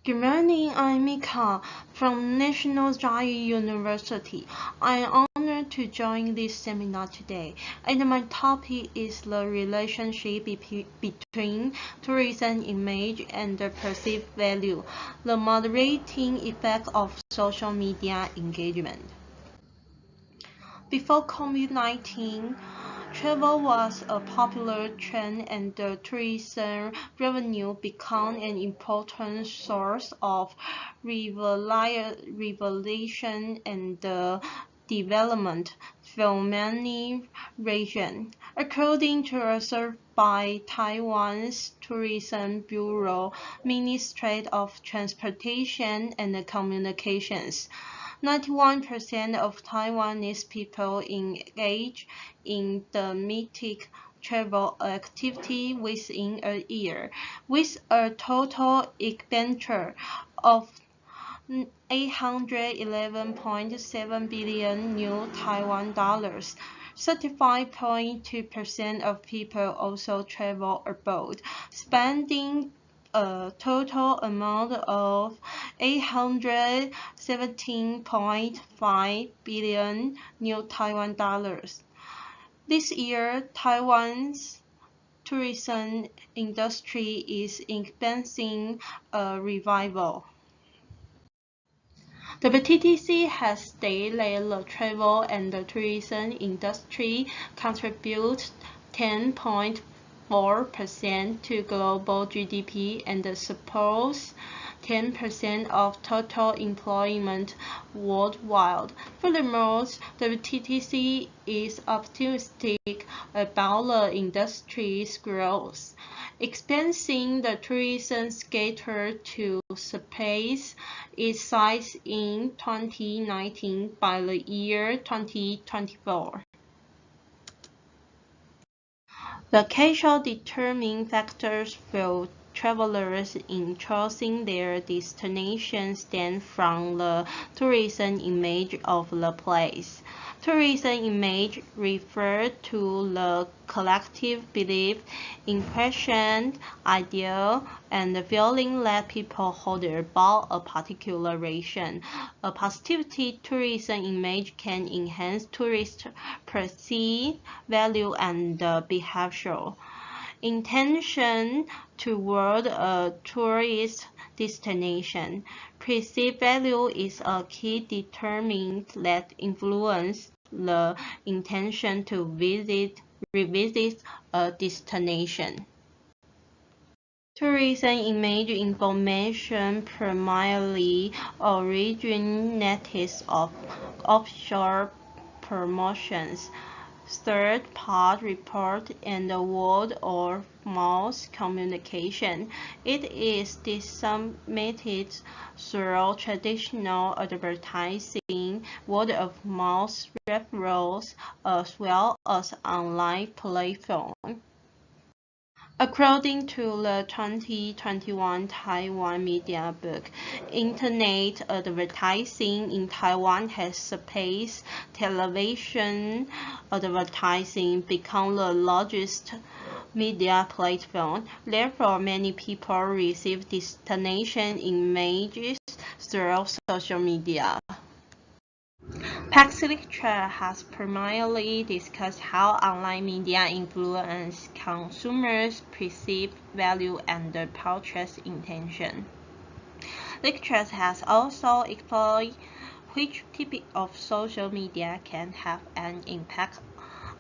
Good morning, I'm Mika from National Chiayi University. I am honored to join this seminar today, and my topic is the relationship between tourism image and the perceived value, the moderating effect of social media engagement. Before COVID-19, travel was a popular trend and the tourism revenue became an important source of revelation and development for many regions. According to a survey by Taiwan's Tourism Bureau, Ministry of Transportation and Communications, 91% of Taiwanese people engage in domestic travel activity within a year, with a total expenditure of 811.7 billion new Taiwan dollars. 35.2% of people also travel abroad, spending a total amount of 817.5 billion new Taiwan dollars. This year, Taiwan's tourism industry is experiencing a revival. The PTTC has stated that the travel and the tourism industry contribute 10.4% to global GDP and supports 10% of total employment worldwide. Furthermore, the PTTC is optimistic about the industry's growth, expecting the tourism sector to surpass its size in 2019 by the year 2024. The casual determining factors for travelers in choosing their destination stem from the tourism image of the place. Tourism image refers to the collective belief, impression, idea, and feeling that people hold about a particular region. A positive tourism image can enhance tourist perceived value and behavior intention toward a tourist destination. Perceived value is a key determinant that influences the intention to revisit a destination. Tourism image information primarily originates of offshore promotions, third-party report, and word-of-mouth communication. It is disseminated through traditional advertising, word-of-mouth referrals, as well as online platforms. According to the 2021 Taiwan Media Book, Internet advertising in Taiwan has surpassed television advertising, become the largest media platform. Therefore, many people receive destination images through social media. Past lecture has primarily discussed how online media influence consumers' perceived value and purchase intention. Lectures has also explored which type of social media can have an impact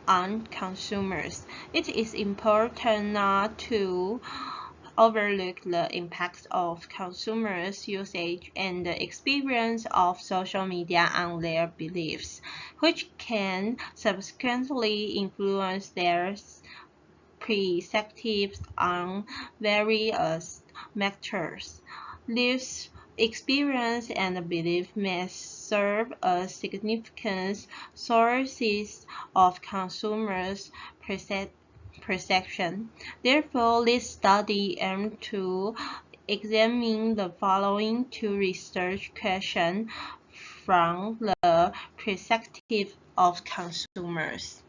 on consumers. It is important not to overlook the impact of consumers' usage and the experience of social media on their beliefs, which can subsequently influence their perspectives on various matters. These experience and belief may serve as significant sources of consumers' perception. Therefore, this study aims to examine the following two research questions from the perspective of consumers.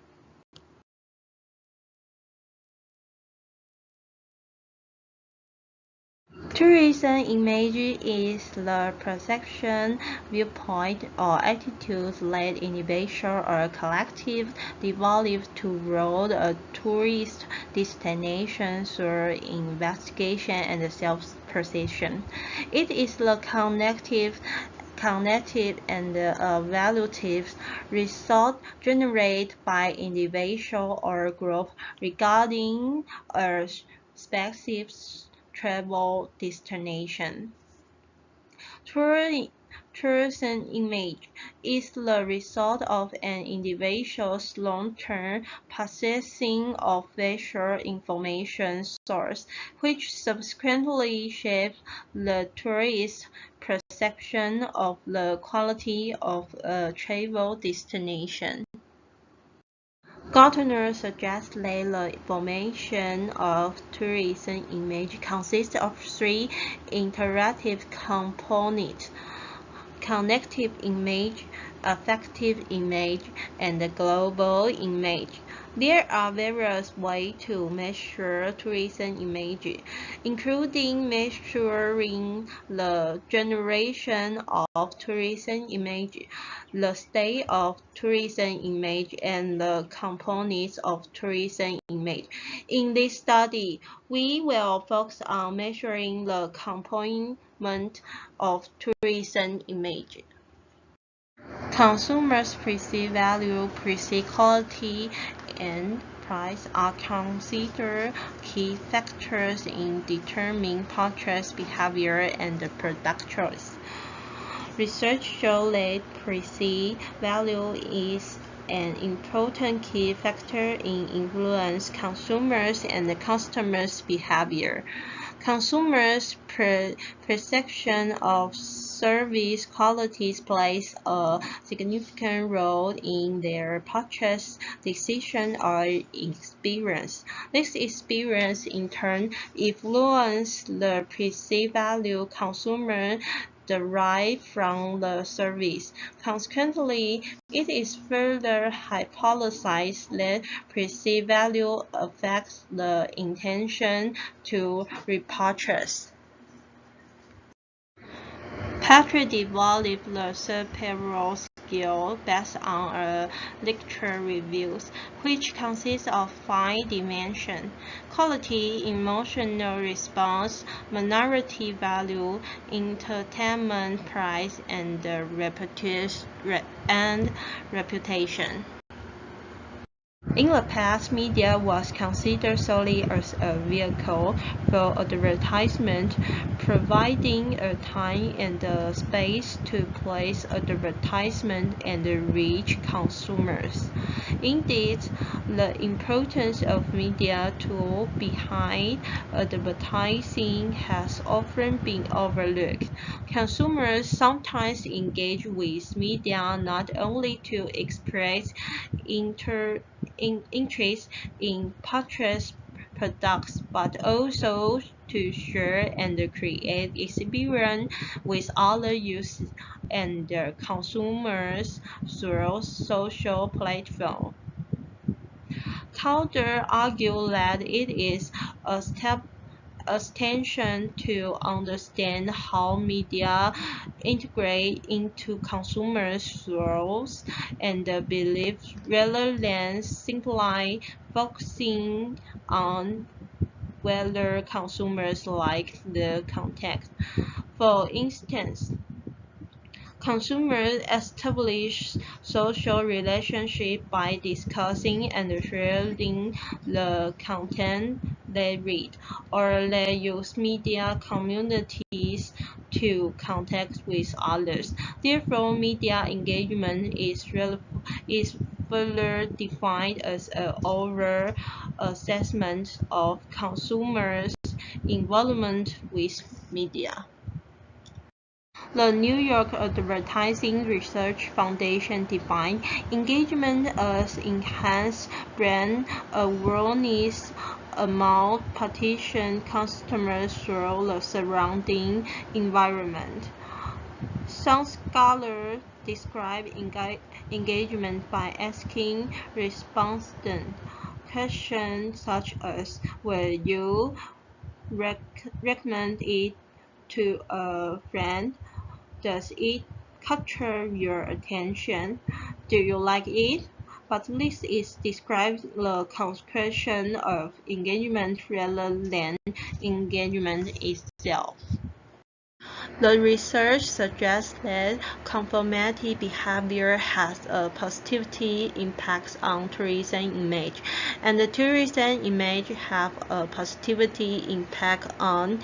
Tourism image is the perception, viewpoint, or attitude-led individual or collective developed toward a tourist destination through investigation and self-perception. It is the cognitive and evaluative result generated by individual or group regarding a specific travel destination. Tourism image is the result of an individual's long-term processing of visual information source, which subsequently shapes the tourist's perception of the quality of a travel destination. Gartner suggests that the formation of tourism image consists of three interactive components: cognitive image, affective image, and global image. There are various ways to measure tourism image, including measuring the generation of tourism image, the state of tourism image, and the components of tourism image. In this study, we will focus on measuring the component of tourism image. Consumers' perceived value, perceived quality, and price are considered key factors in determining purchase behavior and product choice. Research shows that perceived value is an important key factor in influence consumers' and customers' behavior. Consumers' perception of service qualities plays a significant role in their purchase decision or experience. This experience, in turn, influences the perceived value consumers derive from the service. Consequently, it is further hypothesized that perceived value affects the intention to repurchase. Patrick developed the cerebral skill based on a literature reviews, which consists of 5 dimensions: quality, emotional response, minority value, entertainment, price, and reputation. In the past, media was considered solely as a vehicle for advertisement, providing a time and a space to place advertisement and reach consumers. Indeed, the importance of media tools behind advertising has often been overlooked. Consumers sometimes engage with media not only to express interest in purchase products, but also to share and create experience with other users and consumers through social platforms. Calder argued that it is a step attention to understand how media integrate into consumers' thoughts and beliefs rather than simply focusing on whether consumers like the content. For instance, consumers establish social relationships by discussing and sharing the content they read, or they use media communities to contact with others. Therefore, media engagement is further defined as an overall assessment of consumers' involvement with media. The New York Advertising Research Foundation defines engagement as enhanced brand awareness among potential customers through the surrounding environment. Some scholars describe engagement by asking respondents questions such as, "Will you recommend it to a friend? Does it capture your attention? Do you like it? But this is describes the concentration of engagement rather than engagement itself. The research suggests that conformity behavior has a positivity impact on tourism image, and the tourism image have a positivity impact on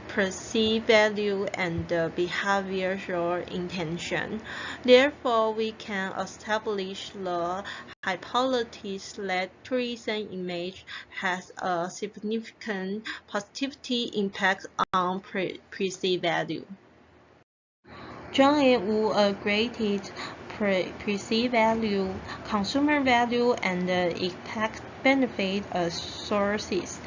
perceived value and behavioral intention. Therefore, we can establish the hypothesis that tourism image has a significant positivity impact on perceived value. John A. Wu agreed perceived value, consumer value, and impact benefit as sources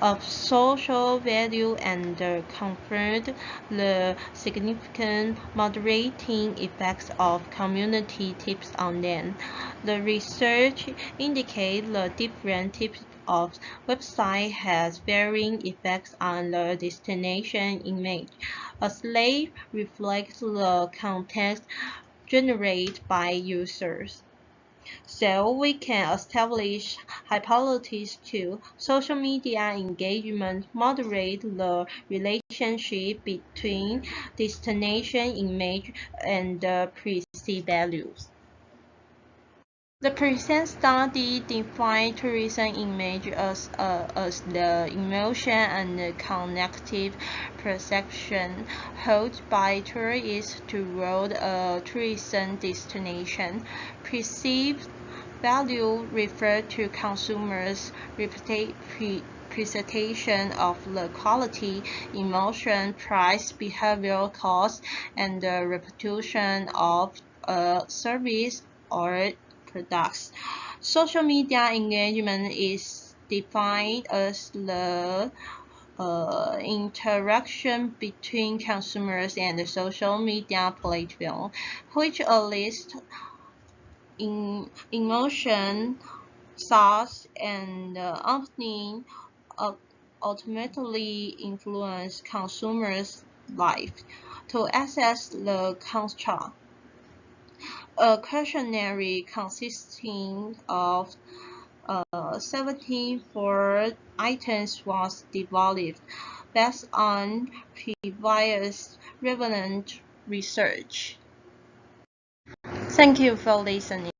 of social value and conferred the significant moderating effects of community tips on them. The research indicates the different types of website has varying effects on the destination image, as they reflect the context generated by users. So we can establish hypotheses to social media engagement moderate the relationship between destination image and perceived values. The present study defines tourism image as the emotion and cognitive perception held by tourists toward a tourism destination. Perceived value refers to consumers' presentation of the quality, emotion, price, behavioral cost, and the reputation of a service or products. Social media engagement is defined as the interaction between consumers and the social media platform, which elicits emotion, thoughts, and often ultimately influence consumers' life. To access the construct, a questionnaire consisting of 74 items was developed based on previous relevant research. Thank you for listening.